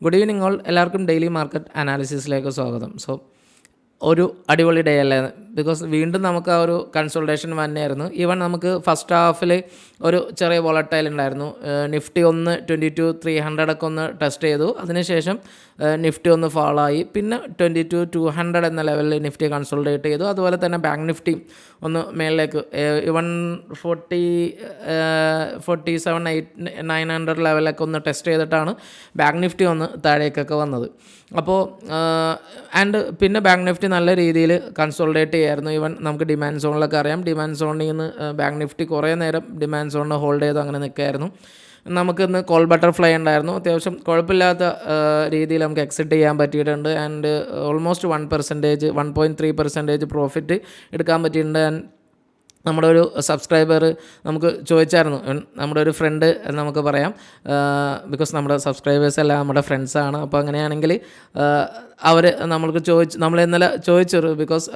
Good evening all. എല്ലാവർക്കും daily market അനാലിസിസിലേക്ക് സ്വാഗതം. ഒരു അടിപൊളി ഡേ അല്ലേ? ബിക്കോസ് വീണ്ടും നമുക്ക് ആ ഒരു കൺസോൾട്ടേഷൻ തന്നെയായിരുന്നു. ഈവൻ നമുക്ക് ഫസ്റ്റ് ഹാഫിൽ ഒരു ചെറിയ വോളറ്റൈൽ ഉണ്ടായിരുന്നു. നിഫ്റ്റി ഒന്ന് 22,300 ഒക്കെ ഒന്ന് ടെസ്റ്റ് ചെയ്തു. അതിനുശേഷം നിഫ്റ്റി ഒന്ന് ഫാളായി. പിന്നെ 22,200 എന്ന ലെവലിൽ നിഫ്റ്റി കൺസോൾട്ടേറ്റ് ചെയ്തു. അതുപോലെ തന്നെ ബാങ്ക് നിഫ്റ്റി ഒന്ന് മേളിലേക്ക് ഈവൻ 47,900 ലെവലൊക്കെ ഒന്ന് ടെസ്റ്റ് ചെയ്തിട്ടാണ് ബാങ്ക് നിഫ്റ്റി ഒന്ന് താഴേക്കൊക്കെ വന്നത്. അപ്പോൾ പിന്നെ ബാങ്ക് നിഫ്റ്റി നല്ല രീതിയിൽ കൺസോൾട്ടേറ്റ് ചെയ്യായിരുന്നു. ഈവൻ നമുക്ക് ഡിമാൻഡ് സോണിലൊക്കെ അറിയാം. ഡിമാൻഡ് സോണിൽ നിന്ന് ബാങ്ക് നിഫ്റ്റി കുറേ നേരം ഡിമാൻഡ് സോണിൽ ഹോൾഡ് ചെയ്ത് അങ്ങനെ നിൽക്കുകയായിരുന്നു. നമുക്കിന്ന് കോൾ ബട്ടർഫ്ലൈ ഉണ്ടായിരുന്നു. അത്യാവശ്യം കുഴപ്പമില്ലാത്ത രീതിയിൽ നമുക്ക് എക്സിറ്റ് ചെയ്യാൻ പറ്റിയിട്ടുണ്ട്. ആൻഡ് ഓൾമോസ്റ്റ് 1.3% പ്രോഫിറ്റ് എടുക്കാൻ പറ്റിയിട്ടുണ്ട്. ആൻഡ് നമ്മുടെ ഒരു സബ്സ്ക്രൈബർ നമുക്ക് ചോദിച്ചായിരുന്നു, നമ്മുടെ ഒരു ഫ്രണ്ട് എന്ന് നമുക്ക് പറയാം, ബിക്കോസ് നമ്മുടെ സബ്സ്ക്രൈബേഴ്സ് എല്ലാം നമ്മുടെ ഫ്രണ്ട്സാണ്. അപ്പോൾ അങ്ങനെയാണെങ്കിൽ അവർ നമ്മൾ ഇന്നലെ ചോദിച്ചു, ബിക്കോസ്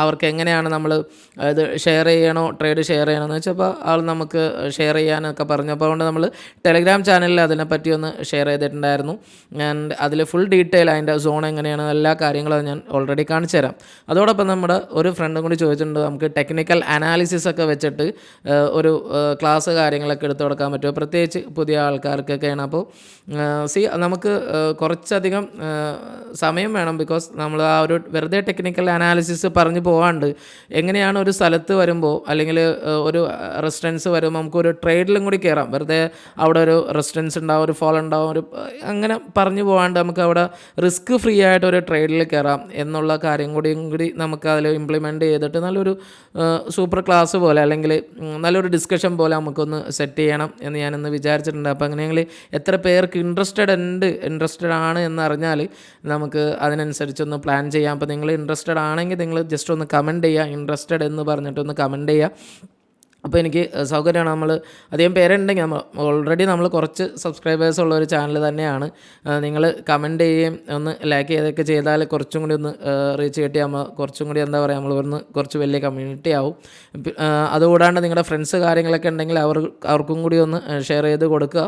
അവർക്ക് എങ്ങനെയാണ് നമ്മൾ ഇത് ഷെയർ ചെയ്യണോ ട്രേഡ് ഷെയർ ചെയ്യണമെന്ന് വെച്ചപ്പോൾ ആൾ നമുക്ക് ഷെയർ ചെയ്യാനൊക്കെ പറഞ്ഞു. അപ്പോൾ അതുകൊണ്ട് നമ്മൾ ടെലഗ്രാം ചാനലിൽ അതിനെപ്പറ്റി ഒന്ന് ഷെയർ ചെയ്തിട്ടുണ്ടായിരുന്നു. ആൻഡ് അതിൽ ഫുൾ ഡീറ്റെയിൽ അതിൻ്റെ സോൺ എങ്ങനെയാണ് എല്ലാ കാര്യങ്ങളും ഞാൻ ഓൾറെഡി കാണിച്ചു തരാം. അതോടൊപ്പം നമ്മുടെ ഒരു ഫ്രണ്ടും കൂടി ചോദിച്ചിട്ടുണ്ട്, നമുക്ക് ടെക്നിക്കൽ അനാലിസിസ് ഒക്കെ വെച്ചിട്ട് ഒരു ക്ലാസ് കാര്യങ്ങളൊക്കെ എടുത്തു കൊടുക്കാൻ പറ്റുമോ, പ്രത്യേകിച്ച് പുതിയ ആൾക്കാർക്കൊക്കെയാണ്. അപ്പോൾ നമുക്ക് കുറച്ചധികം സമയം വേണം, ബിക്കോസ് നമ്മൾ ആ ഒരു വെറുതെ ടെക്നിക്കൽ അനാലിസിസ് പറഞ്ഞു പോകാണ്ട് എങ്ങനെയാണ് ഒരു സ്ഥലത്ത് വരുമ്പോൾ അല്ലെങ്കിൽ ഒരു റെസിസ്റ്റൻസ് വരുമ്പോൾ നമുക്കൊരു ട്രേഡിലും കൂടി കയറാം. വെറുതെ അവിടെ ഒരു റെസിസ്റ്റൻസ് ഉണ്ടാവും, ഒരു ഫോൾ ഉണ്ടാവും, അങ്ങനെ പറഞ്ഞു പോകാണ്ട് നമുക്ക് അവിടെ റിസ്ക് ഫ്രീ ആയിട്ട് ഒരു ട്രേഡിൽ കയറാം എന്നുള്ള കാര്യം കൂടി നമുക്ക് അതിൽ ഇംപ്ലിമെൻറ്റ് ചെയ്തിട്ട് നല്ലൊരു സൂപ്പർ ക്ലാസ് പോലെ അല്ലെങ്കിൽ നല്ലൊരു ഡിസ്കഷൻ പോലെ നമുക്കൊന്ന് സെറ്റ് ചെയ്യണം എന്ന് ഞാനിന്ന് വിചാരിച്ചിട്ടുണ്ട്. അപ്പോൾ അങ്ങനെയെങ്കിൽ എത്ര പേർക്ക് ഇൻട്രസ്റ്റഡ് ആണ് എന്നറിഞ്ഞാൽ നമുക്ക് അതിനനുസരിച്ചൊന്ന് പ്ലാൻ ചെയ്യാം. അപ്പോൾ നിങ്ങൾ ഇൻട്രസ്റ്റഡ് ആണെങ്കിൽ നിങ്ങൾ ജസ്റ്റ് ഒന്ന് കമൻറ്റ് ചെയ്യുക, ഇൻട്രസ്റ്റഡ് എന്ന് പറഞ്ഞിട്ടൊന്ന് കമൻറ്റ് ചെയ്യുക. അപ്പോൾ എനിക്ക് സൗകര്യമാണ്. നമ്മൾ അധികം പേരുണ്ടെങ്കിൽ ഓൾറെഡി നമ്മൾ കുറച്ച് സബ്സ്ക്രൈബേഴ്സ് ഉള്ള ഒരു ചാനൽ തന്നെയാണ്. നിങ്ങൾ കമൻറ്റ് ചെയ്യുകയും ഒന്ന് ലൈക്ക് ചെയ്തൊക്കെ ചെയ്താൽ കുറച്ചും കൂടി ഒന്ന് റീച്ച് കിട്ടിയാൽ കുറച്ചും കൂടി എന്താ പറയുക, നമ്മൾ ഇവിടുന്ന് കുറച്ച് വലിയ കമ്മ്യൂണിറ്റി ആവും. അതുകൂടാണ്ട് നിങ്ങളുടെ ഫ്രണ്ട്സ് കാര്യങ്ങളൊക്കെ ഉണ്ടെങ്കിൽ അവർക്കും കൂടി ഒന്ന് ഷെയർ ചെയ്ത് കൊടുക്കുക.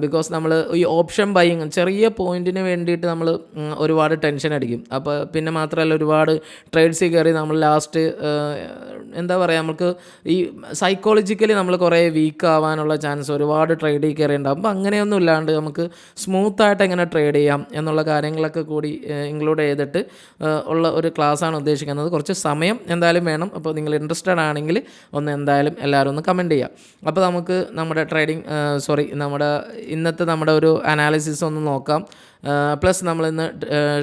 ബിക്കോസ് നമ്മൾ ഈ ഓപ്ഷൻ ബൈയിങ് ചെറിയ പോയിൻറ്റിന് വേണ്ടിയിട്ട് നമ്മൾ ഒരുപാട് ടെൻഷൻ അടിക്കും. അപ്പോൾ പിന്നെ മാത്രമല്ല ഒരുപാട് ട്രേഡ്സിൽ കയറി നമ്മൾ ലാസ്റ്റ് എന്താ പറയുക, നമുക്ക് ഈ സൈക്കോളജിക്കലി നമ്മൾ കുറേ വീക്ക് ആവാനുള്ള ചാൻസ് ഒരുപാട് ട്രേഡിൽ കയറി ഉണ്ടാകും. അപ്പോൾ അങ്ങനെയൊന്നും ഇല്ലാണ്ട് നമുക്ക് സ്മൂത്തായിട്ട് എങ്ങനെ ട്രേഡ് ചെയ്യാം എന്നുള്ള കാര്യങ്ങളൊക്കെ കൂടി ഇൻക്ലൂഡ് ചെയ്തിട്ട് ഉള്ള ഒരു ക്ലാസ്സാണ് ഉദ്ദേശിക്കുന്നത്. കുറച്ച് സമയം എന്തായാലും വേണം. അപ്പോൾ നിങ്ങൾ ഇൻട്രസ്റ്റഡ് ആണെങ്കിൽ ഒന്ന് എന്തായാലും എല്ലാവരും ഒന്ന് കമൻറ്റ് ചെയ്യാം. അപ്പോൾ നമുക്ക് നമ്മുടെ നമ്മുടെ ഇന്നത്തെ നമ്മുടെ ഒരു അനാലിസിസ് ഒന്ന് നോക്കാം. പ്ലസ് നമ്മളിന്ന്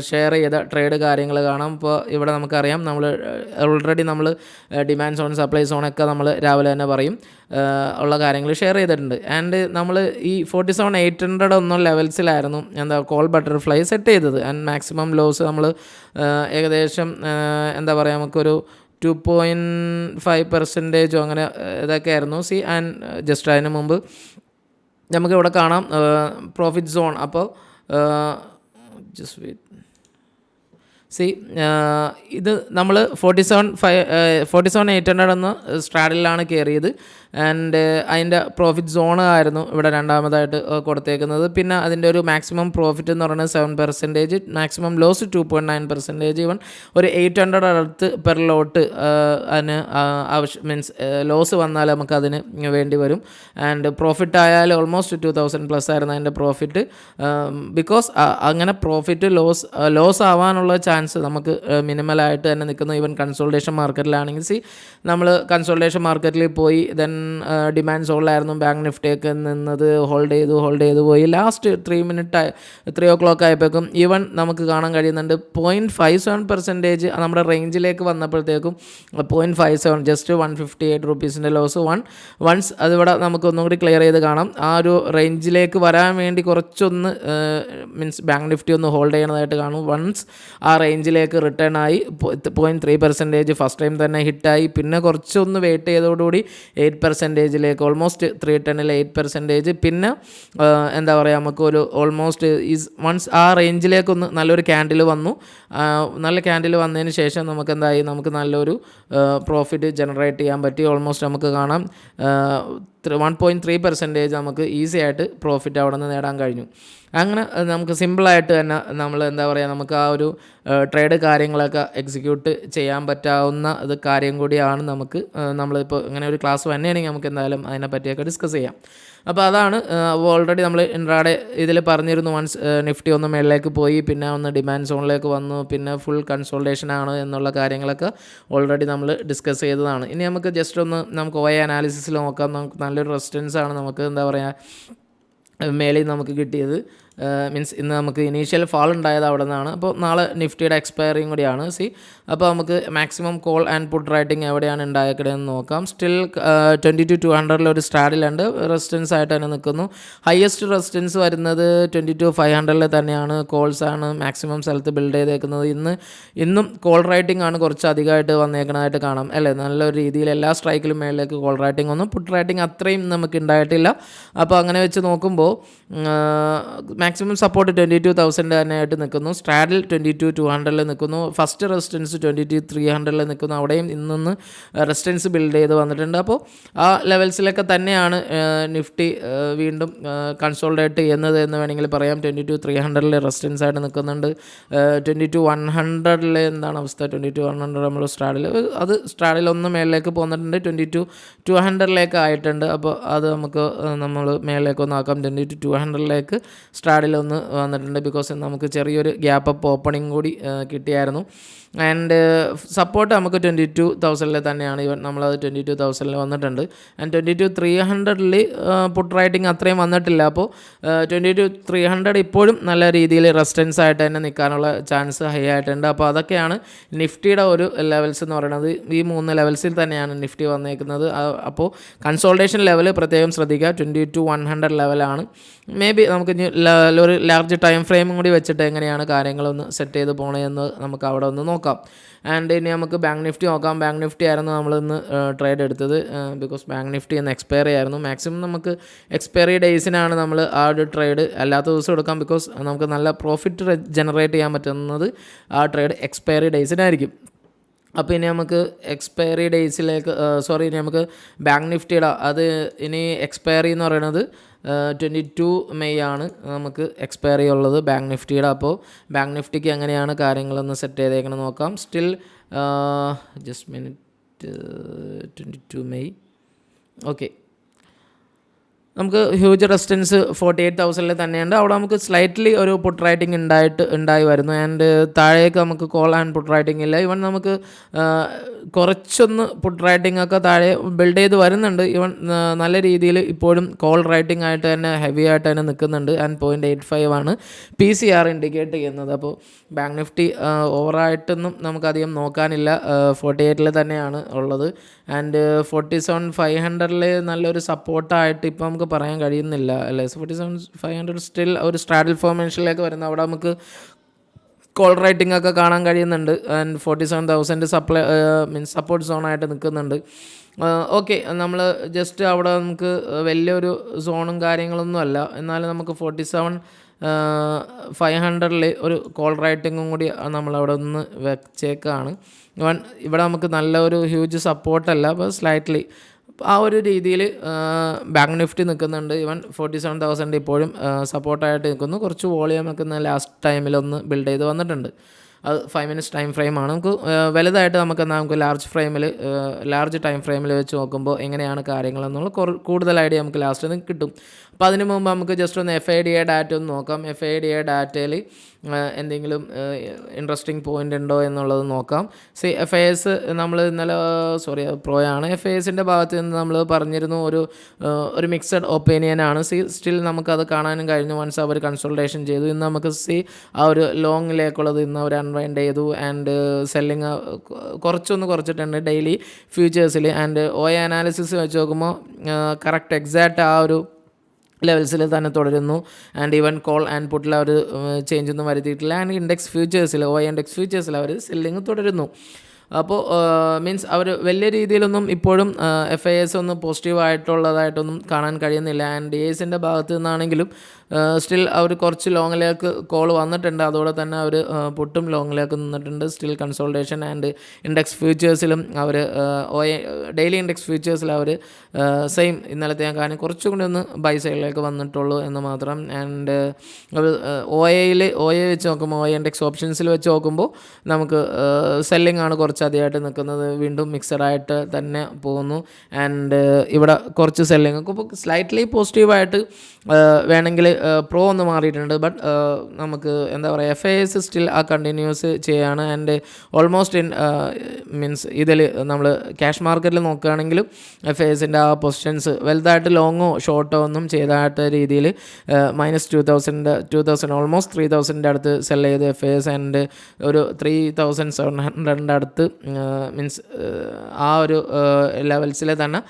ഷെയർ ചെയ്ത ട്രേഡ് കാര്യങ്ങൾ കാണാം. ഇപ്പോൾ ഇവിടെ നമുക്കറിയാം, ഓൾറെഡി നമ്മൾ ഡിമാൻഡ് സോൺ സപ്ലൈ സോണൊക്കെ നമ്മൾ രാവിലെ തന്നെ പറയും ഉള്ള കാര്യങ്ങൾ ഷെയർ ചെയ്തിട്ടുണ്ട്. ആൻഡ് നമ്മൾ ഈ 47,800 ഒന്നും ലെവൽസിലായിരുന്നു കോൾ ബട്ടർഫ്ലൈ സെറ്റ് ചെയ്തത്. ആൻഡ് മാക്സിമം ലോസ് നമ്മൾ ഏകദേശം എന്താ പറയുക, നമുക്കൊരു 2.5% അങ്ങനെ ഇതൊക്കെ ആയിരുന്നു. ആൻഡ് ജസ്റ്റ് അതിന് മുമ്പ് നമുക്കിവിടെ കാണാം പ്രോഫിറ്റ് സോൺ. അപ്പോൾ just wait. ഇത് നമ്മൾ 47,800 എന്ന സ്ട്രാഡിലാണ് കയറിയത്. ആൻഡ് അതിൻ്റെ പ്രോഫിറ്റ് സോൺ ആയിരുന്നു ഇവിടെ രണ്ടാമതായിട്ട് കൊടുത്തേക്കുന്നത്. പിന്നെ അതിൻ്റെ ഒരു മാക്സിമം പ്രോഫിറ്റ് എന്ന് പറയുന്നത് 7%, മാക്സിമം ലോസ് 2.9%. ഈവൻ ഒരു 800 അടുത്ത് പെർ ലോട്ട് അതിന് ലോസ് വന്നാൽ നമുക്കതിന് വേണ്ടി വരും. ആൻഡ് പ്രോഫിറ്റ് ആയാലും ഓൾമോസ്റ്റ് 2,000+ ആയിരുന്നു അതിൻ്റെ പ്രോഫിറ്റ്. ബിക്കോസ് അങ്ങനെ പ്രോഫിറ്റ് ലോസ് ആവാനുള്ള ചാൻസ് നമുക്ക് മിനിമലായിട്ട് തന്നെ നിൽക്കുന്നു. ഈവൻ കൺസോൾട്ടേഷൻ മാർക്കറ്റിലാണെങ്കിൽ നമ്മൾ കൺസോൾട്ടേഷൻ മാർക്കറ്റിൽ പോയി ദെൻ ഡിമാൻഡ് സോണിലായിരുന്നു ബാങ്ക് നിഫ്റ്റിയൊക്കെ നിന്നത്. ഹോൾഡ് ചെയ്ത് പോയി. ലാസ്റ്റ് 3 o'clock ആയപ്പോഴേക്കും ഈവൻ നമുക്ക് കാണാൻ കഴിയുന്നുണ്ട് 0.57% നമ്മുടെ റേഞ്ചിലേക്ക് വന്നപ്പോഴത്തേക്കും 0.57 ജസ്റ്റ് 158 റുപ്പീസിൻ്റെ ലോസ് വൺസ് അതിവിടെ നമുക്ക് ഒന്നും കൂടി ക്ലിയർ ചെയ്ത് കാണാം. ആ ഒരു റേഞ്ചിലേക്ക് വരാൻ വേണ്ടി കുറച്ചൊന്ന് ബാങ്ക് നിഫ്റ്റി ഒന്ന് ഹോൾഡ് ചെയ്യണതായിട്ട് കാണും. വൺസ് ആ റേഞ്ചിലേക്ക് റിട്ടേൺ ആയി 0.3% ഫസ്റ്റ് ടൈം തന്നെ ഹിറ്റായി. പിന്നെ കുറച്ചൊന്ന് വെയിറ്റ് ചെയ്തതോടുകൂടി 8%ലേക്ക് ഓൾമോസ്റ്റ് 310-ൽ 8%. പിന്നെ എന്താ പറയുക, നമുക്കൊരു ഓൾമോസ്റ്റ് വൺസ് ആ റേഞ്ചിലേക്കൊന്ന് നല്ലൊരു ക്യാൻഡിൽ വന്നു. നല്ല ക്യാൻഡിൽ വന്നതിന് ശേഷം നമുക്ക് നല്ലൊരു പ്രോഫിറ്റ് ജനറേറ്റ് ചെയ്യാൻ പറ്റി. ഓൾമോസ്റ്റ് നമുക്ക് കാണാം 1.3% നമുക്ക് ഈസി ആയിട്ട് പ്രോഫിറ്റ് അവിടെ നിന്ന് നേടാൻ കഴിഞ്ഞു. അങ്ങനെ നമുക്ക് സിമ്പിളായിട്ട് തന്നെ നമ്മൾ എന്താ പറയുക, നമുക്ക് ആ ഒരു ട്രേഡ് കാര്യങ്ങളൊക്കെ എക്സിക്യൂട്ട് ചെയ്യാൻ പറ്റാവുന്ന ഇത് കാര്യം കൂടിയാണ്. നമുക്ക് നമ്മളിപ്പോൾ ഇങ്ങനെ ഒരു ക്ലാസ് വന്നെയാണെങ്കിൽ നമുക്ക് എന്തായാലും അതിനെ പറ്റിയൊക്കെ ഡിസ്കസ് ചെയ്യാം. അപ്പോൾ അതാണ് ഓൾറെഡി നമ്മൾ ഇൻട്രാഡേ ഇതിൽ പറഞ്ഞിരുന്നു. വൺസ് നിഫ്റ്റി ഒന്ന് മേളിലേക്ക് പോയി, പിന്നെ ഒന്ന് ഡിമാൻഡ് സോണിലേക്ക് വന്നു, പിന്നെ ഫുൾ കൺസോൾട്ടേഷൻ ആണ് എന്നുള്ള കാര്യങ്ങളൊക്കെ ഓൾറെഡി നമ്മൾ ഡിസ്കസ് ചെയ്തതാണ്. ഇനി നമുക്ക് ജസ്റ്റ് ഒന്ന് നമുക്ക് OI അനാലിസിസിൽ നോക്കാം. നമുക്ക് നല്ലൊരു റെസിസ്റ്റൻസ് ആണ് നമുക്ക് എന്താ പറയുക മേളിൽ നമുക്ക് കിട്ടിയത്. മീൻസ് ഇന്ന് നമുക്ക് ഇനീഷ്യൽ ഫാൾ ഉണ്ടായത് അവിടെ നിന്നാണ്. അപ്പോൾ നാളെ നിഫ്റ്റിയുടെ എക്സ്പയറിയും കൂടിയാണ്. അപ്പോൾ നമുക്ക് maximum call and put writing എവിടെയാണ് ഉണ്ടായേക്കണതെന്ന് നോക്കാം. സ്റ്റിൽ 22,200 ഒരു സ്റ്റാഡിലുണ്ട്, റെസിസ്റ്റൻസ് ആയിട്ട് തന്നെ നിൽക്കുന്നു. ഹയസ്റ്റ് റെസിസ്റ്റൻസ് വരുന്നത് 22,500 തന്നെയാണ്. കോൾസ് ആണ് മാക്സിമം സ്ഥലത്ത് ബിൽഡ് ചെയ്തേക്കുന്നത്. ഇന്നും കോൾ റൈറ്റിംഗ് ആണ് കുറച്ച് അധികമായിട്ട് വന്നേക്കണതായിട്ട് കാണാം അല്ലേ. നല്ലൊരു രീതിയിൽ എല്ലാ സ്ട്രൈക്കിലും മേളിലേക്ക് കോൾ റൈറ്റിംഗ് ഒന്നും പുട്ട് റൈറ്റിംഗ് അത്രയും നമുക്ക് ഉണ്ടായിട്ടില്ല. അപ്പോൾ അങ്ങനെ വെച്ച് നോക്കുമ്പോൾ മാക്സിമം സപ്പോർട്ട് 22,000 തന്നെയായിട്ട് നിൽക്കുന്നു. സ്ട്രാഡിൽ 22,200 നിൽക്കുന്നു. ഫസ്റ്റ് റെസിസ്റ്റൻസ് 22,300 നിൽക്കുന്നു. അവിടെയും ഇന്നൊന്ന് റെസിസ്റ്റൻസ് ബിൽഡ് ചെയ്ത് വന്നിട്ടുണ്ട്. അപ്പോൾ ആ ലെവൽസിലൊക്കെ തന്നെയാണ് നിഫ്റ്റി വീണ്ടും കൺസോൾട്ടേറ്റ് ചെയ്യുന്നത് എന്ന് വേണമെങ്കിൽ പറയാം. 22,300 റെസിസ്റ്റൻസ് ആയിട്ട് നിൽക്കുന്നുണ്ട്. 22,100 എന്താണ് അവസ്ഥ? 22,100 നമ്മൾ സ്ട്രാഡിൽ ഒന്ന് മേളിലേക്ക് പോന്നിട്ടുണ്ട്. 22,200 ആയിട്ടുണ്ട്. അപ്പോൾ അത് നമുക്ക് നമ്മൾ മേളിലേക്ക് ഒന്ന് ആക്കാം. 22,200 സ്ട്രാഡിലൊന്ന് വന്നിട്ടുണ്ട്. ബിക്കോസ് നമുക്ക് ചെറിയൊരു ഗ്യാപ്പ് അപ്പ് ഓപ്പണിംഗ് കൂടി കിട്ടിയായിരുന്നു. ആൻഡ് സപ്പോർട്ട് നമുക്ക് 22,000 തന്നെയാണ്. നമ്മളത് 22,000 വന്നിട്ടുണ്ട്. ആൻഡ് 22,300 പുട്ട് റൈറ്റിംഗ് അത്രയും വന്നിട്ടില്ല. അപ്പോൾ 22,300 ഇപ്പോഴും നല്ല രീതിയിൽ റെസിസ്റ്റൻസ് ആയിട്ട് തന്നെ നിൽക്കാനുള്ള ചാൻസ് ഹൈ ആയിട്ടുണ്ട്. അപ്പോൾ അതൊക്കെയാണ് നിഫ്റ്റിയുടെ ഒരു ലെവൽസ് എന്ന് പറയുന്നത്. ഈ 3 ലെവൽസിൽ തന്നെയാണ് നിഫ്റ്റി വന്നേക്കുന്നത്. അപ്പോൾ കൺസോൾട്ടേഷൻ ലെവൽ പ്രത്യേകം ശ്രദ്ധിക്കുക. 22,100 ലെവലാണ്. മേ ബി നമുക്ക് ഒരു ലാർജ് ടൈം ഫ്രെയിമും കൂടി വെച്ചിട്ട് എങ്ങനെയാണ് കാര്യങ്ങളൊന്ന് സെറ്റ് ചെയ്ത് പോകണമെന്ന് നമുക്ക് അവിടെ ഒന്ന് നോക്കാം. ആൻഡ് ഇനി നമുക്ക് ബാങ്ക് നിഫ്റ്റി നോക്കാം. ബാങ്ക് നിഫ്റ്റി ആയിരുന്നു നമ്മളിന്ന് ട്രേഡ് എടുത്തത്. ബിക്കോസ് ബാങ്ക് നിഫ്റ്റി ഇന്ന് എക്സ്പയറി ആയിരുന്നു. മാക്സിമം നമുക്ക് എക്സ്പയറി ഡേയ്സിനാണ് നമ്മൾ ആ ഒരു ട്രേഡ് അല്ലാത്ത ദിവസം എടുക്കാം. ബിക്കോസ് നമുക്ക് നല്ല പ്രോഫിറ്റ് ജനറേറ്റ് ചെയ്യാൻ പറ്റുന്നത് ആ ട്രേഡ് എക്സ്പയറി ഡേയ്സിനായിരിക്കും. അപ്പോൾ ഇനി നമുക്ക് എക്സ്പയറി ഡേയ്സിലേക്ക് ഇനി നമുക്ക് ബാങ്ക് നിഫ്റ്റിയുടെ അത് ഇനി എക്സ്പയറി എന്ന് പറയുന്നത് 22 മെയ് ആണ് നമുക്ക് എക്സ്പയറി ഉള്ളത് ബാങ്ക് നിഫ്റ്റിയുടെ. അപ്പോൾ ബാങ്ക് നിഫ്റ്റിക്ക് എങ്ങനെയാണ് കാര്യങ്ങളൊന്ന് സെറ്റ് ചെയ്തേക്കണം നോക്കാം. Still just minute 22 May okay. നമുക്ക് ഹ്യൂജ് റെസിസ്റ്റൻസ് 48,000 തന്നെയുണ്ട്. അവിടെ നമുക്ക് സ്ലൈറ്റ്ലി ഒരു പുട്ട് റൈറ്റിംഗ് ഉണ്ടായി വരുന്നു. ആൻഡ് താഴേക്ക് നമുക്ക് കോൾ ആൻഡ് പുട്ട് റൈറ്റിംഗ് ഇല്ല. ഈവൻ നമുക്ക് കുറച്ചൊന്ന് പുട്ട് റൈറ്റിംഗ് ഒക്കെ താഴെ ബിൽഡ് ചെയ്ത് വരുന്നുണ്ട്. ഈവൻ നല്ല രീതിയിൽ ഇപ്പോഴും കോൾ റൈറ്റിംഗ് ആയിട്ട് തന്നെ ഹെവി ആയിട്ട് തന്നെ നിൽക്കുന്നുണ്ട്. ആൻഡ് 0.85 ആണ് PCR ഇൻഡിക്കേറ്റ് ചെയ്യുന്നത്. അപ്പോൾ ബാങ്ക് നിഫ്റ്റി ഓവറായിട്ടൊന്നും നമുക്കധികം നോക്കാനില്ല. 48 തന്നെയാണ് ഉള്ളത്. ആൻഡ് 47,500 നല്ലൊരു സപ്പോർട്ടായിട്ട് ഇപ്പോൾ നമുക്ക് പറയാൻ കഴിയുന്നില്ല അല്ലേ. 47,500 സ്റ്റിൽ ഒരു സ്ട്രാഡിൽ ഫോർമേഷനിലേക്ക് വരുന്ന അവിടെ നമുക്ക് കോൾ റൈറ്റിംഗ് ഒക്കെ കാണാൻ കഴിയുന്നുണ്ട്. ആൻഡ് 47,000 സപ്പോർട്ട് സോണായിട്ട് നിൽക്കുന്നുണ്ട്. ഓക്കെ, നമ്മൾ ജസ്റ്റ് അവിടെ നമുക്ക് വലിയൊരു സോണും കാര്യങ്ങളൊന്നും അല്ല. എന്നാലും നമുക്ക് 47,500 ഒരു കോൾ റൈറ്റിങ്ങും കൂടി നമ്മളവിടെ ഒന്ന് വെച്ചേക്കാണ്. ഇവിടെ നമുക്ക് നല്ല ഒരു ഹ്യൂജ് സപ്പോർട്ടല്ല, അപ്പോൾ സ്ലൈറ്റ്ലി ആ ഒരു രീതിയിൽ ബാങ്ക് നിഫ്റ്റി നിൽക്കുന്നുണ്ട്. ഈവൻ 47,000 ഇപ്പോഴും സപ്പോർട്ടായിട്ട് നിൽക്കുന്നു. കുറച്ച് വോളിയം നിൽക്കുന്ന ലാസ്റ്റ് ടൈമിലൊന്ന് ബിൽഡ് ചെയ്ത് വന്നിട്ടുണ്ട്. അത് 5 മിനിറ്റ്സ് ടൈം ഫ്രെയിമാണ്. നമുക്ക് വലുതായിട്ട് നമുക്ക് ലാർജ് ടൈം ഫ്രെയിമിൽ വെച്ച് നോക്കുമ്പോൾ എങ്ങനെയാണ് കാര്യങ്ങളെന്നുള്ള കൂടുതൽ ഐഡിയ നമുക്ക് ലാസ്റ്റ് കിട്ടും. അപ്പോൾ അതിന് മുമ്പ് നമുക്ക് ജസ്റ്റ് ഒന്ന് FIDA ഡാറ്റ ഒന്ന് നോക്കാം. FIDA ഡാറ്റയിൽ എന്തെങ്കിലും ഇൻട്രസ്റ്റിംഗ് പോയിൻ്റ് ഉണ്ടോ എന്നുള്ളത് നോക്കാം. FIS നമ്മൾ ഇന്നലെ പ്രോയാണ്. FISൻ്റെ ഭാഗത്ത് നിന്ന് നമ്മൾ പറഞ്ഞിരുന്നു ഒരു മിക്സഡ് ഒപ്പീനിയനാണ്. സ്റ്റിൽ നമുക്കത് കാണാനും കഴിഞ്ഞു. വൺസ് അവർ കൺസൾട്ടേഷൻ ചെയ്തു. ഇന്ന് നമുക്ക് ആ ഒരു ലോങ്ങിലേക്കുള്ളത് ഇന്ന് അവർ അൺവൈൻഡ് ചെയ്തു. ആൻഡ് സെല്ലിങ് കുറച്ചിട്ടുണ്ട് ഡെയിലി ഫ്യൂച്ചേഴ്സിൽ. ആൻഡ് OI അനാലിസിസ് വെച്ച് നോക്കുമ്പോൾ കറക്റ്റ് എക്സാക്റ്റ് ആ ഒരു ലെവൽസിൽ തന്നെ തുടരുന്നു. ആൻഡ് ഈവൻ കോൾ ആൻഡ് പുട്ടിൽ അവർ ചേഞ്ച് ഒന്നും വരുത്തിയിട്ടില്ല. ആൻഡ് OI ഇൻഡെക്സ് ഫ്യൂച്ചേഴ്സിൽ അവർ സെല്ലിങ് തുടരുന്നു. അപ്പോൾ മീൻസ് അവർ വലിയ രീതിയിലൊന്നും ഇപ്പോഴും FIS ഒന്നും പോസിറ്റീവായിട്ടുള്ളതായിട്ടൊന്നും കാണാൻ കഴിയുന്നില്ല. ആൻഡ് DASൻ്റെ ഭാഗത്ത് നിന്നാണെങ്കിലും സ്റ്റിൽ അവർ കുറച്ച് ലോങ്ങിലേക്ക് കോൾ വന്നിട്ടുണ്ട്. അതോടെ തന്നെ അവർ പുട്ടും ലോങ്ങിലേക്ക് നിന്നിട്ടുണ്ട്. സ്റ്റിൽ കൺസോൾട്ടേഷൻ ആൻഡ് ഇൻഡെക്സ് ഫ്യൂച്ചേഴ്സിലും അവർ ഡെയിലി ഇൻഡെക്സ് ഫ്യൂച്ചേഴ്സിൽ അവർ സെയിം ഇന്നലത്തെ ഞാൻ കാരണം കുറച്ചും കൂടി ഒന്ന് ബൈ സൈഡിലേക്ക് വന്നിട്ടുള്ളൂ എന്ന് മാത്രം. ആൻഡ് ഒ എ വെച്ച് നോക്കുമ്പോൾ ഒ എ ഇൻഡെക്സ് ഓപ്ഷൻസിൽ വെച്ച് നോക്കുമ്പോൾ നമുക്ക് സെല്ലിംഗ് ആണ് കുറച്ചധികമായിട്ട് നിൽക്കുന്നത്. വീണ്ടും മിക്സഡായിട്ട് തന്നെ പോകുന്നു. ആൻഡ് ഇവിടെ കുറച്ച് സെല്ലിംഗ് ഇപ്പോൾ സ്ലൈറ്റ്ലി പോസിറ്റീവായിട്ട് വേണമെങ്കിൽ പ്രോ ഒന്ന് മാറിയിട്ടുണ്ട്. ബട്ട് നമുക്ക് എന്താ പറയുക, FIS സ്റ്റിൽ ആ കണ്ടിന്യൂസ് ചെയ്യാണ്. ആൻഡ് ഓൾമോസ്റ്റ് മീൻസ് ഇതിൽ നമ്മൾ ക്യാഷ് മാർക്കറ്റിൽ നോക്കുകയാണെങ്കിലും FISൻ്റെ ആ പൊസിഷൻസ് വലുതായിട്ട് ലോങ്ങോ ഷോർട്ടോ ഒന്നും ചെയ്തായിട്ട് രീതിയിൽ -2000 ഓൾമോസ്റ്റ് 3000 അടുത്ത് സെൽ ചെയ്ത് FIS ആൻഡ് ഒരു 3700 അടുത്ത് മീൻസ് ആ ഒരു ലെവൽസിൽ തന്നെ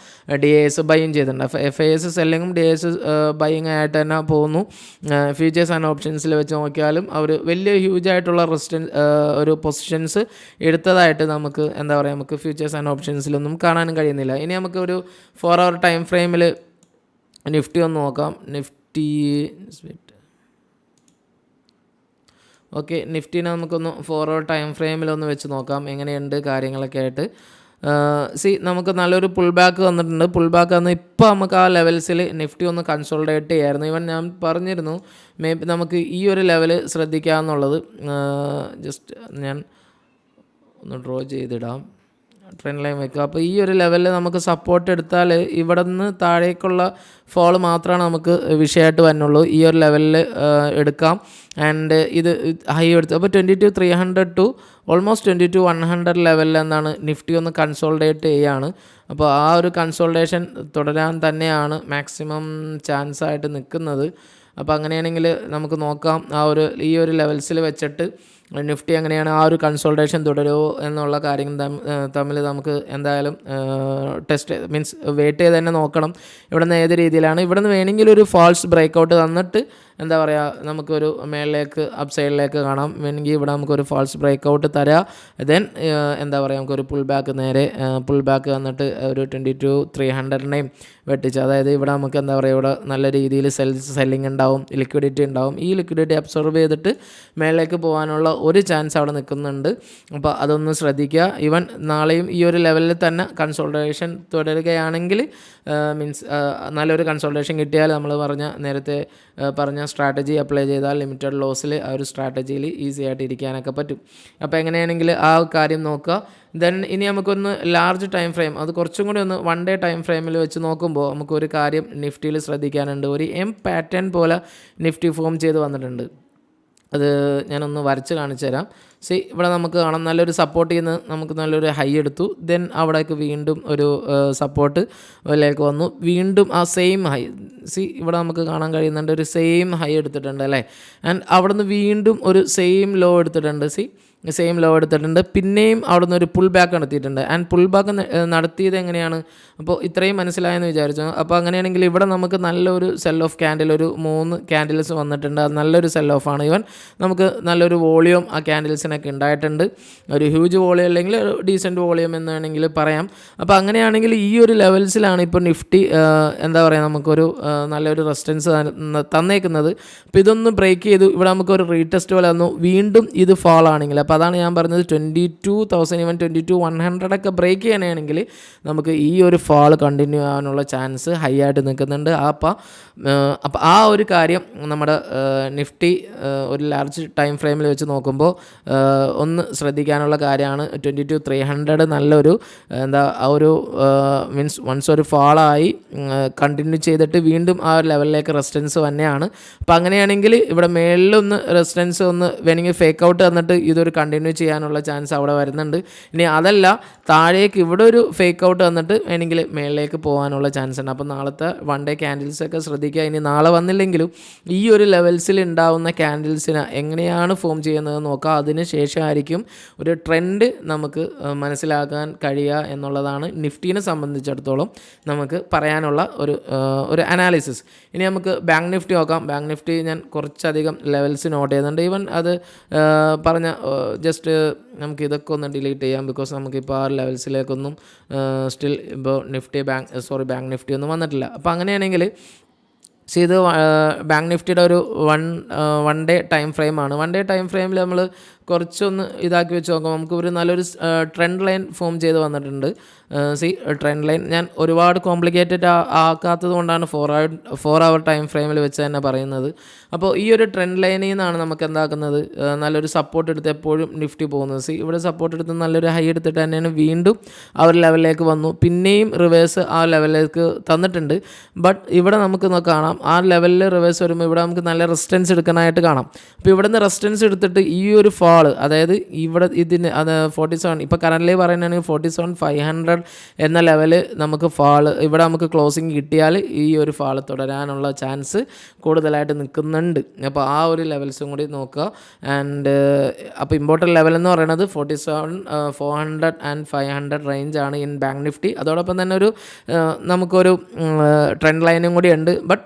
DAS ബൈയും ചെയ്തിട്ടുണ്ട്. FIS സെല്ലിങ്ങും DAS ബൈയിങ് ആയിട്ട് തന്നെ പോകുന്നു. ഫ്യൂച്ചേഴ്സ് ആൻഡ് ഓപ്ഷൻസിൽ വെച്ച് നോക്കിയാലും അവർ വലിയ ഹ്യൂജായിട്ടുള്ള ഒരു പൊസിഷൻസ് എടുത്തതായിട്ട് നമുക്ക് എന്താ പറയുക, നമുക്ക് ഫ്യൂച്ചേഴ്സ് ആൻഡ് ഓപ്ഷൻസിലൊന്നും കാണാനും കഴിയുന്നില്ല. ഇനി നമുക്ക് ഒരു 4 hour ടൈം ഫ്രെയിമിൽ നിഫ്റ്റി ഒന്ന് നോക്കാം. നിഫ്റ്റിനെ നമുക്കൊന്ന് 4 hour ടൈം ഫ്രെയിമിലൊന്ന് വെച്ച് നോക്കാം എങ്ങനെയുണ്ട് കാര്യങ്ങളൊക്കെ ആയിട്ട്. നമുക്ക് നല്ലൊരു പുൾ ബാക്ക് വന്നിട്ടുണ്ട്. പുൾ ബാക്ക് വന്ന് ഇപ്പോൾ നമുക്ക് ആ ലെവൽസിൽ നിഫ്റ്റി ഒന്ന് കൺസോൾട്ടേറ്റ് ചെയ്യായിരുന്നു. ഈവൻ ഞാൻ പറഞ്ഞിരുന്നു മേ ബി നമുക്ക് ഈ ഒരു ലെവൽ ശ്രദ്ധിക്കാമെന്നുള്ളത്. ജസ്റ്റ് ഞാൻ ഒന്ന് ഡ്രോ ചെയ്തിടാം, ട്രെൻഡ് ലൈൻ വയ്ക്കുക. അപ്പോൾ ഈ ഒരു ലെവലിൽ നമുക്ക് സപ്പോർട്ട് എടുത്താൽ ഇവിടെ നിന്ന് താഴേക്കുള്ള ഫോൾ മാത്രമാണ് നമുക്ക് വിഷയമായിട്ട് വരുന്നുള്ളൂ. ഈ ഒരു ലെവലിൽ എടുക്കാം. ആൻഡ് ഇത് ഹൈ എടുത്തു അപ്പോൾ 22,300 ടു ഓൾമോസ്റ്റ് 22,100 ലെവലിൽ എന്നാണ് നിഫ്റ്റി ഒന്ന് കൺസോൾട്ടേറ്റ് ചെയ്യുകയാണ്. അപ്പോൾ ആ ഒരു കൺസോൾട്ടേഷൻ തുടരാൻ തന്നെയാണ് മാക്സിമം ചാൻസ് ആയിട്ട് നിൽക്കുന്നത്. അപ്പോൾ അങ്ങനെയാണെങ്കിൽ നമുക്ക് നോക്കാം ഈ ഒരു ലെവൽസിൽ വെച്ചിട്ട് നിഫ്റ്റി എങ്ങനെയാണ് ആ ഒരു കൺസോൾട്ടേഷൻ തുടരുമോ എന്നുള്ള കാര്യങ്ങൾ തമ്മിൽ നമുക്ക് എന്തായാലും മീൻസ് വെയിറ്റ് ചെയ്ത് തന്നെ നോക്കണം. ഇവിടെ നിന്ന് ഏത് രീതിയിലാണ്. ഇവിടെ നിന്ന് വേണമെങ്കിൽ ഒരു ഫാൾസ് ബ്രേക്കൗട്ട് തന്നിട്ട് എന്താ പറയുക, നമുക്കൊരു മേളിലേക്ക് അപ്പ് സൈഡിലേക്ക് കാണാം. വേണമെങ്കിൽ ഇവിടെ നമുക്കൊരു ഫാൾസ് ബ്രേക്കൗട്ട് തരാം. ദെൻ എന്താ പറയുക, നമുക്കൊരു പുൾ ബാക്ക് വന്നിട്ട് ഒരു 22,300 വെട്ടിച്ച്, അതായത് ഇവിടെ നമുക്ക് എന്താ പറയുക, ഇവിടെ നല്ല രീതിയിൽ സെല്ലിംഗ് ഉണ്ടാവും, ലിക്വിഡിറ്റി ഉണ്ടാവും. ഈ ലിക്വിഡിറ്റി അബ്സോർബ് ചെയ്തിട്ട് മേളിലേക്ക് പോകാനുള്ള ഒരു ചാൻസ് അവിടെ നിൽക്കുന്നുണ്ട്. അപ്പോൾ അതൊന്ന് ശ്രദ്ധിക്കുക. ഈവൻ നാളെയും ഈ ഒരു ലെവലിൽ തന്നെ കൺസോൾട്ടേഷൻ തുടരുകയാണെങ്കിൽ മീൻസ് നല്ലൊരു കൺസോൾട്ടേഷൻ കിട്ടിയാൽ നമ്മൾ നേരത്തെ പറഞ്ഞ സ്ട്രാറ്റജി അപ്ലൈ ചെയ്താൽ ലിമിറ്റഡ് ലോസിൽ ആ ഒരു സ്ട്രാറ്റജിയിൽ ഈസി ആയിട്ട് ഇരിക്കാനൊക്കെ പറ്റും. അപ്പോൾ എങ്ങനെയാണെങ്കിൽ ആ കാര്യം നോക്കുക. ദെൻ ഇനി നമുക്കൊന്ന് ലാർജ് ടൈം ഫ്രെയിം, അത് കുറച്ചും കൂടി ഒന്ന് 1 day ടൈം ഫ്രെയിമിൽ വെച്ച് നോക്കുമ്പോൾ നമുക്കൊരു കാര്യം നിഫ്റ്റിയിൽ ശ്രദ്ധിക്കാനുണ്ട്. ഒരു പാറ്റേൺ പോലെ നിഫ്റ്റി ഫോം ചെയ്ത് വന്നിട്ടുണ്ട്. അത് ഞാനൊന്ന് വരച്ച് കാണിച്ചു തരാം. ഇവിടെ നമുക്ക് കാണാം നല്ലൊരു സപ്പോർട്ട് ചെയ്യുന്ന നമുക്ക് നല്ലൊരു ഹൈ എടുത്തു. ദെൻ അവിടേക്ക് വീണ്ടും ഒരു സപ്പോർട്ടിലേക്ക് വന്നു. വീണ്ടും ആ സെയിം ഹൈ ഇവിടെ നമുക്ക് കാണാൻ കഴിയുന്നുണ്ട്. ഒരു സെയിം ഹൈ എടുത്തിട്ടുണ്ട് അല്ലേ. ആൻഡ് അവിടെ നിന്ന് വീണ്ടും ഒരു സെയിം ലോ എടുത്തിട്ടുണ്ട്. പിന്നെയും അവിടെ നിന്ന് ഒരു പുൾ ബാക്ക് നടത്തിയിട്ടുണ്ട്. ആൻഡ് പുൾ ബാക്ക് നടത്തിയത് എങ്ങനെയാണ്, അപ്പോൾ ഇത്രയും മനസ്സിലായെന്ന് വിചാരിച്ചു. അപ്പോൾ അങ്ങനെയാണെങ്കിൽ ഇവിടെ നമുക്ക് നല്ലൊരു സെൽ ഓഫ് ക്യാൻഡിൽ, ഒരു 3 ക്യാൻഡിൽസ് വന്നിട്ടുണ്ട്. അത് നല്ലൊരു സെൽ ഓഫാണ്. ഈവൻ നമുക്ക് നല്ലൊരു വോളിയം ആ ക്യാൻഡിൽസിനൊക്കെ ഉണ്ടായിട്ടുണ്ട്. ഒരു ഹ്യൂജ് വോളിയം അല്ലെങ്കിൽ ഒരു ഡീസൻറ്റ് വോളിയം എന്ന് വേണമെങ്കിൽ പറയാം. അപ്പോൾ അങ്ങനെയാണെങ്കിൽ ഈ ഒരു ലെവൽസിലാണ് ഇപ്പോൾ നിഫ്റ്റി എന്താ പറയുക, നമുക്കൊരു നല്ലൊരു റെസിസ്റ്റൻസ് തന്നേക്കുന്നത്. അപ്പോൾ ഇതൊന്ന് ബ്രേക്ക് ചെയ്തു. ഇവിടെ നമുക്കൊരു റീടെസ്റ്റ് പോലെ വന്നു. വീണ്ടും ഇത് ഫാൾ ആണെങ്കിൽ, അപ്പോൾ അതാണ് ഞാൻ പറഞ്ഞത് 22,000 ഈവൻ 22,100 ഒക്കെ ബ്രേക്ക് ചെയ്യാനാണെങ്കിൽ നമുക്ക് ഈ ഒരു ഫാൾ കണ്ടിന്യൂ ആവാനുള്ള ചാൻസ് ഹൈ ആയിട്ട് നിൽക്കുന്നുണ്ട്. അപ്പോൾ ആ ഒരു കാര്യം നമ്മുടെ നിഫ്റ്റി ഒരു ലാർജ് ടൈം ഫ്രെയിമിൽ വെച്ച് നോക്കുമ്പോൾ ഒന്ന് ശ്രദ്ധിക്കാനുള്ള കാര്യമാണ്. 22,300 നല്ലൊരു ആ ഒരു മീൻസ് വൺസ് ഒരു ഫാളായി കണ്ടിന്യൂ ചെയ്തിട്ട് വീണ്ടും ആ ഒരു ലെവലിലേക്ക് റെസിസ്റ്റൻസ് തന്നെയാണ്. അപ്പോൾ അങ്ങനെയാണെങ്കിൽ ഇവിടെ മേളിലൊന്ന് റെസിസ്റ്റൻസ് ഒന്ന് വേണമെങ്കിൽ ഫേക്ക് ഔട്ട് തന്നിട്ട് ഇതൊരു കണ്ടിന്യൂ ചെയ്യാനുള്ള ചാൻസ് അവിടെ വരുന്നുണ്ട്. ഇനി അതല്ല താഴേക്ക് ഇവിടെ ഒരു ഫേക്ക് ഔട്ട് വന്നിട്ട് വേണമെങ്കിൽ മേളിലേക്ക് പോകാനുള്ള ചാൻസ് ഉണ്ട്. അപ്പോൾ നാളത്തെ 1 day ക്യാൻഡിൽസൊക്കെ ശ്രദ്ധിക്കുക. ഇനി നാളെ വന്നില്ലെങ്കിലും ഈ ഒരു ലെവൽസിൽ ഉണ്ടാവുന്ന ക്യാൻഡിൽസിന് എങ്ങനെയാണ് ഫോം ചെയ്യുന്നത് നോക്കുക. അതിന് ശേഷമായിരിക്കും ഒരു ട്രെൻഡ് നമുക്ക് മനസ്സിലാക്കാൻ കഴിയുക എന്നുള്ളതാണ് നിഫ്റ്റീനെ സംബന്ധിച്ചിടത്തോളം നമുക്ക് പറയാനുള്ള ഒരു അനാലിസിസ്. ഇനി നമുക്ക് ബാങ്ക് നിഫ്റ്റി നോക്കാം. ബാങ്ക് നിഫ്റ്റി ഞാൻ കുറച്ചധികം ലെവൽസ് നോട്ട് ചെയ്യുന്നുണ്ട്. ഈവൻ അത് പറഞ്ഞ ജസ്റ്റ് നമുക്ക് ഇതൊക്കെ ഒന്ന് ഡിലീറ്റ് ചെയ്യാം. ബിക്കോസ് നമുക്കിപ്പോൾ ആ ലെവൽസിലേക്കൊന്നും സ്റ്റിൽ ഇപ്പോൾ ബാങ്ക് നിഫ്റ്റി ഒന്നും വന്നിട്ടില്ല. അപ്പോൾ അങ്ങനെയാണെങ്കിൽ സി ഇത് ബാങ്ക് നിഫ്റ്റിയുടെ ഒരു വൺ ഡേ ടൈം ഫ്രെയിമാണ്. വൺ ഡേ ടൈം ഫ്രെയിമിൽ നമ്മൾ കുറച്ചൊന്ന് ഇതാക്കി വെച്ച് നോക്കാം. നമുക്ക് ഒരു നല്ലൊരു ട്രെൻഡ് ലൈൻ ഫോം ചെയ്ത് വന്നിട്ടുണ്ട്. സി ട്രെൻഡ് ലൈൻ ഞാൻ ഒരുപാട് കോംപ്ലിക്കേറ്റഡ് ആക്കാത്തത് കൊണ്ടാണ് 4 hour ടൈം ഫ്രെയിമിൽ വെച്ച് തന്നെ പറയുന്നത്. അപ്പോൾ ഈ ഒരു ട്രെൻഡ് ലൈനിൽ നിന്നാണ് നമുക്ക് എന്താക്കുന്നത്, നല്ലൊരു സപ്പോർട്ട് എടുത്ത് എപ്പോഴും നിഫ്റ്റി പോകുന്നത്. സി ഇവിടെ സപ്പോർട്ട് എടുത്ത് നല്ലൊരു ഹൈ എടുത്തിട്ട് തന്നെയാണ് വീണ്ടും ആ ഒരു ലെവലിലേക്ക് വന്നു. പിന്നെയും റിവേഴ്സ് ആ ലെവലിലേക്ക് തന്നിട്ടുണ്ട്. ബട്ട് ഇവിടെ നമുക്ക് കാണാം ആ ലെവലിൽ റിവേഴ്സ് വരുമ്പോൾ ഇവിടെ നമുക്ക് നല്ല റെസിസ്റ്റൻസ് എടുക്കാനായിട്ട് കാണാം. അപ്പോൾ ഇവിടെ നിന്ന് റെസിസ്റ്റൻസ് എടുത്തിട്ട് ഈ ഒരു ഫാള്, അതായത് ഇവിടെ ഇതിന് 47 ഇപ്പോൾ കറൻ്റ് പറയുകയാണെങ്കിൽ 47,500 എന്ന ലെവല് നമുക്ക് ഫാള് ഇവിടെ നമുക്ക് ക്ലോസിങ് കിട്ടിയാൽ ഈ ഒരു ഫാള് തുടരാനുള്ള ചാൻസ് കൂടുതലായിട്ട് നിൽക്കുന്നുണ്ട്. അപ്പോൾ ആ ഒരു ലെവൽസും കൂടി നോക്കുക. ആൻഡ് അപ്പോൾ ഇമ്പോർട്ടൻറ്റ് ലെവൽ എന്ന് പറയുന്നത് 47,400 ആൻഡ് 500 റേഞ്ചാണ് ഇൻ ബാങ്ക് നിഫ്റ്റി. അതോടൊപ്പം തന്നെ ഒരു നമുക്കൊരു ട്രെൻഡ് ലൈനും കൂടി ഉണ്ട്. ബട്ട്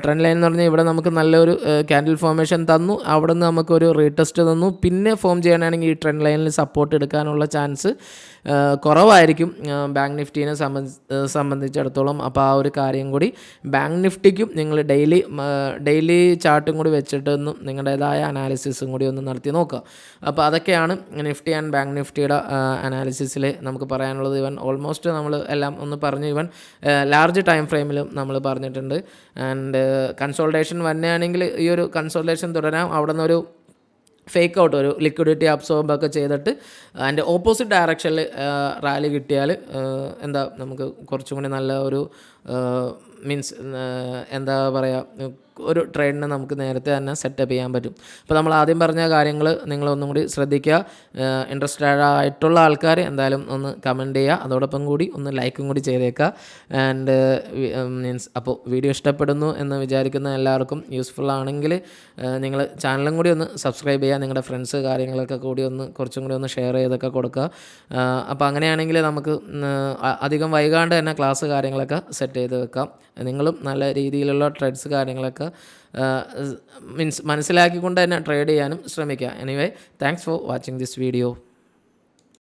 ട്രെൻഡ് ലൈൻ എന്ന് പറഞ്ഞാൽ ഇവിടെ നമുക്ക് നല്ലൊരു ക്യാൻഡിൽ ഫോർമേഷൻ തന്നു, അവിടെ നിന്ന് നമുക്കൊരു റീടെസ്റ്റ് തന്നു. പിന്നെ ഫോം ചെയ്യണമെങ്കിൽ ഈ ട്രെൻഡ് ലൈനിൽ സപ്പോർട്ട് എടുക്കാനുള്ള ചാൻസ് കുറവായിരിക്കും ബാങ്ക് നിഫ്റ്റീനെ സംബന്ധിച്ചിടത്തോളം. അപ്പോൾ ആ ഒരു കാര്യം കൂടി ബാങ്ക് നിഫ്റ്റിക്കും നിങ്ങൾ ഡെയിലി ചാർട്ടും കൂടി വെച്ചിട്ടൊന്നും നിങ്ങളുടേതായ അനാലിസിസും കൂടി ഒന്ന് നടത്തി നോക്കുക. അപ്പോൾ അതൊക്കെയാണ് നിഫ്റ്റി ആൻഡ് ബാങ്ക് നിഫ്റ്റിയുടെ അനാലിസിസിൽ നമുക്ക് പറയാനുള്ളത്. ഇവൻ ഓൾമോസ്റ്റ് നമ്മൾ എല്ലാം ഒന്ന് പറഞ്ഞു. ഇവൻ ലാർജ് ടൈം ഫ്രെയിമിലും നമ്മൾ പറഞ്ഞിട്ടുണ്ട്. ആൻഡ് കൺസോൾട്ടേഷൻ വന്നെയാണെങ്കിൽ ഈ ഒരു കൺസോൾട്ടേഷൻ തുടരാം. അവിടെ നിന്നൊരു ഫേക്ക് ഔട്ട്, ഒരു ലിക്വിഡിറ്റി അബ്സോർബൊക്കെ ചെയ്തിട്ട് അതിൻ്റെ ഓപ്പോസിറ്റ് ഡയറക്ഷനിൽ റാലി കിട്ടിയാൽ എന്താ നമുക്ക് കുറച്ചും കൂടി നല്ല ഒരു മീൻസ് എന്താ പറയുക, ഒരു ട്രേഡിനെ നമുക്ക് നേരത്തെ തന്നെ സെറ്റപ്പ് ചെയ്യാൻ പറ്റും. അപ്പോൾ നമ്മൾ ആദ്യം പറഞ്ഞ കാര്യങ്ങൾ നിങ്ങളൊന്നും കൂടി ശ്രദ്ധിക്കുക. ഇൻട്രസ്റ്റഡ് ആയിട്ടുള്ള ആൾക്കാർ എന്തായാലും ഒന്ന് കമൻറ്റ് ചെയ്യുക, അതോടൊപ്പം കൂടി ഒന്ന് ലൈക്കും കൂടി ചെയ്തേക്കുക. ആൻഡ് മീൻസ് അപ്പോൾ വീഡിയോ ഇഷ്ടപ്പെടുന്നു എന്ന് വിചാരിക്കുന്ന എല്ലാവർക്കും യൂസ്ഫുൾ ആണെങ്കിൽ നിങ്ങൾ ചാനലും കൂടി ഒന്ന് സബ്സ്ക്രൈബ് ചെയ്യുക. നിങ്ങളുടെ ഫ്രണ്ട്സ് കാര്യങ്ങളൊക്കെ കൂടി ഒന്ന് കുറച്ചും കൂടി ഒന്ന് ഷെയർ ചെയ്തൊക്കെ കൊടുക്കുക. അപ്പോൾ അങ്ങനെയാണെങ്കിൽ നമുക്ക് അധികം വൈകാണ്ട് തന്നെ ക്ലാസ് കാര്യങ്ങളൊക്കെ സെറ്റ് ചെയ്ത് വെക്കാം. നിങ്ങളും നല്ല രീതിയിലുള്ള ട്രേഡ്സ് കാര്യങ്ങളൊക്കെ മീൻസ് മനസ്സിലാക്കിക്കൊണ്ട് തന്നെ ട്രേഡ് ചെയ്യാനും ശ്രമിക്കുക. Anyway, thanks for watching this video.